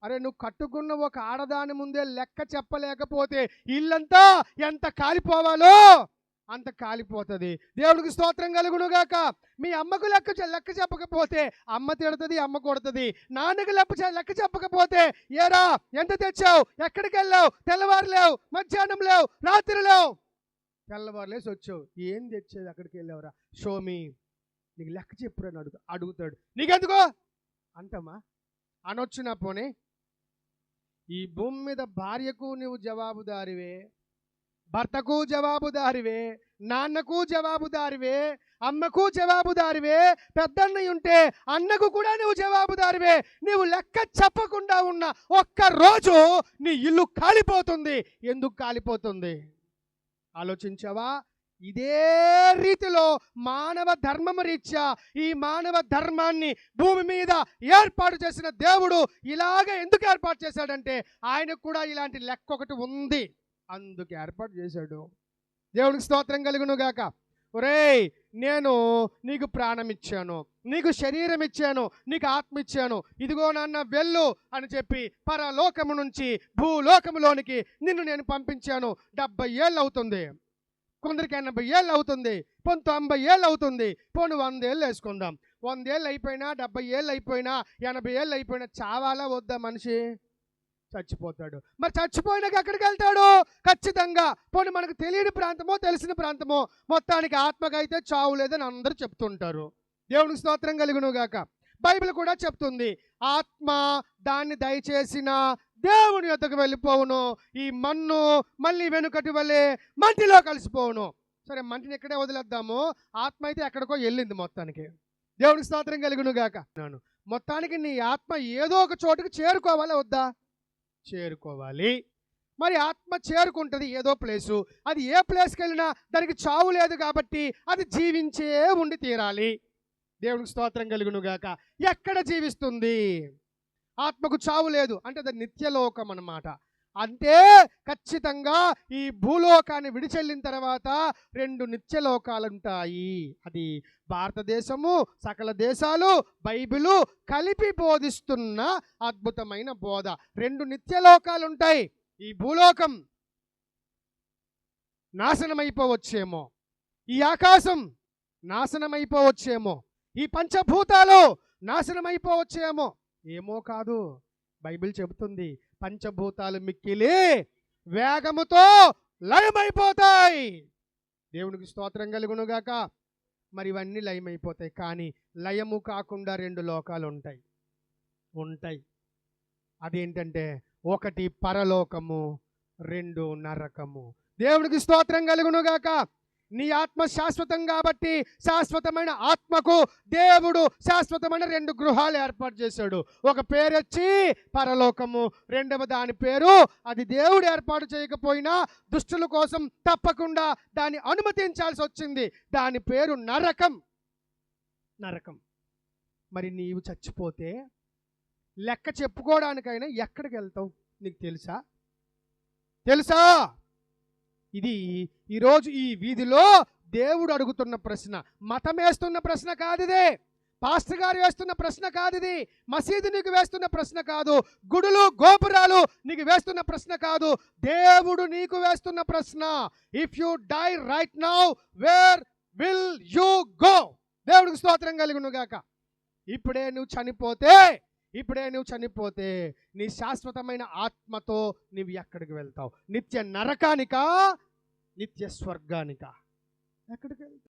అరే నువ్వు కట్టుకున్న ఒక ఆడదాని ముందే లెక్క చెప్పలేకపోతే ఇల్లంతా ఎంత కాలిపోవాలో అంత కాలిపోతుంది. దేవుడికి స్తోత్రం కలుగునుగాక. మీ అమ్మకు లెక్క చెప్పకపోతే అమ్మ తిడుతుంది, అమ్మ కొడుతుంది. నాన్నకు లెక్క చెప్పకపోతే ఏరా ఎంత తెచ్చావు, ఎక్కడికి వెళ్ళావు, తెల్లవారు లేవు, మధ్యాహ్నం లేవు, రాత్రి లేవు, తెల్లవారులేసి వచ్చావు, ఏం తెచ్చేది, అక్కడికి వెళ్ళావురా, షోమి నీకు లెక్క చెప్పురని అడుగుతాడు. నీకెందుకో అంటమ్మా అనొచ్చునా? పోనీ ఈ భూమి మీద భార్యకు నువ్వు జవాబుదారివే, భర్తకు జవాబుదారివే, నాన్నకు జవాబుదారివే, అమ్మకు జవాబుదారివే, పెద్దన్నయ్య ఉంటే అన్నకు కూడా నువ్వు జవాబుదారివే. నువ్వు లెక్క చెప్పకుండా ఉన్న ఒక్క రోజు నీ ఇల్లు కాలిపోతుంది. ఎందుకు కాలిపోతుంది ఆలోచించావా? ఇదే రీతిలో మానవ ధర్మం రీత్యా ఈ మానవ ధర్మాన్ని భూమి మీద ఏర్పాటు చేసిన దేవుడు ఇలాగ ఎందుకు ఏర్పాటు చేశాడంటే ఆయనకు కూడా ఇలాంటి లెక్క ఒకటి ఉంది, అందుకు ఏర్పాటు చేశాడు. దేవుడికి స్తోత్రం కలుగునుగాక. ఒరేయ్ నేను నీకు ప్రాణం ఇచ్చాను, నీకు శరీరం ఇచ్చాను, నీకు ఆత్మ ఇచ్చాను, ఇదిగో నాన్న వెళ్ళు అని చెప్పి పరలోకము నుంచి భూలోకములోనికి నిన్ను నేను పంపించాను. 70 ఏళ్ళు అవుతుంది, కొందరికి 80 ఏళ్ళు అవుతుంది, 90 ఏళ్ళు అవుతుంది, పోను 100 ఏళ్ళు వేసుకుందాం. 100 ఏళ్ళు అయిపోయినా, 70 ఏళ్ళు అయిపోయినా, 80 ఏళ్ళు అయిపోయినా చావాలా వద్దా? మనిషి చచ్చిపోతాడు. మరి చచ్చిపోయినాక ఎక్కడికి వెళ్తాడు? ఖచ్చితంగా పోనీ మనకు తెలియని ప్రాంతమో తెలిసిన ప్రాంతమో, మొత్తానికి ఆత్మకైతే చావు లేదని అందరూ చెప్తుంటారు. దేవునికి స్తోత్రం కలుగునుగాక. బైబిల్ కూడా చెప్తుంది, ఆత్మ దాన్ని దయచేసిన దేవుని యొద్దకు వెళ్ళిపోవును, ఈ మన్ను మళ్ళీ వెనుకటి వల్లే మంటిలో కలిసిపోవును. సరే మంటిని ఎక్కడే వదిలేద్దాము, ఆత్మ అయితే ఎక్కడికో వెళ్ళింది మొత్తానికి. దేవునికి స్తోత్రం కలుగునుగాక. మొత్తానికి నీ ఆత్మ ఏదో ఒక చోటుకు చేరుకోవాలా వద్దా? చేరుకోవాలి. మరి ఆత్మ చేరుకుంటుంది ఏదో ప్లేసు, అది ఏ ప్లేస్కి వెళ్ళినా దానికి చావు లేదు కాబట్టి అది జీవించే ఉండి తీరాలి. దేవునికి స్తోత్రం కలుగునుగాక. ఎక్కడ జీవిస్తుంది? ఆత్మకు చావు లేదు అంటే అది నిత్యలోకం అన్నమాట. అంటే ఖచ్చితంగా ఈ భూలోకాన్ని విడిచెళ్ళిన తర్వాత 2 నిత్యలోకాలు ఉంటాయి. అది భారతదేశము, సకల దేశాలు, బైబిలు కలిపి బోధిస్తున్న అద్భుతమైన బోధ. 2 నిత్యలోకాలు ఉంటాయి. ఈ భూలోకం నాశనమైపోవచ్చేమో, ఈ ఆకాశం నాశనమైపోవచ్చేమో, ఈ పంచభూతాలు నాశనమైపోవచ్చేమో, ఏమో కాదు. బైబిల్ చెబుతుంది పంచభూతాలు మిక్కిలి వేగముతో లయమైపోతాయి. దేవునికి స్తోత్రం కలుగునుగాక. మరి ఇవన్నీ లయమైపోతాయి, కానీ లయము కాకుండా 2 లోకాలు ఉంటాయి. అదేంటంటే 1 పరలోకము, 2 నరకము. దేవునికి స్తోత్రం కలుగునుగాక. నీ ఆత్మ శాశ్వతం కాబట్టి శాశ్వతమైన ఆత్మకు దేవుడు శాశ్వతమైన 2 గృహాలు ఏర్పాటు చేశాడు. ఒక పేరు వచ్చి పరలోకము, రెండవ దాని పేరు అది దేవుడు ఏర్పాటు చేయకపోయినా దుష్టుల కోసం తప్పకుండా దాన్ని అనుమతించాల్సి వచ్చింది, దాని పేరు నరకం. మరి నీవు చచ్చిపోతే లెక్క చెప్పుకోవడానికైనా ఎక్కడికి వెళ్తావు? నీకు తెలుసా? ఇది ఈరోజు ఈ వీధిలో దేవుడు అడుగుతున్న ప్రశ్న, మతం వేస్తున్న ప్రశ్న కాదు ఇది, పాస్టర్ గారు వేస్తున్న ప్రశ్న కాదు ఇది, మసీదు నీకు వేస్తున్న ప్రశ్న కాదు, గుడులు గోపురాలు నీకు వేస్తున్న ప్రశ్న కాదు, దేవుడు నీకు వేస్తున్న ప్రశ్న. If you die right now where will you go? దేవుడికి స్తోత్రం కలుగునుగాక. ఇప్పుడే నువ్వు చనిపోతే నీ శాశ్వతమైన ఆత్మతో నీవు ఎక్కడికి వెళ్తావు? నిత్య నరకానికా, నిత్య స్వర్గానికా? ఎక్కడికి వెళ్తావు?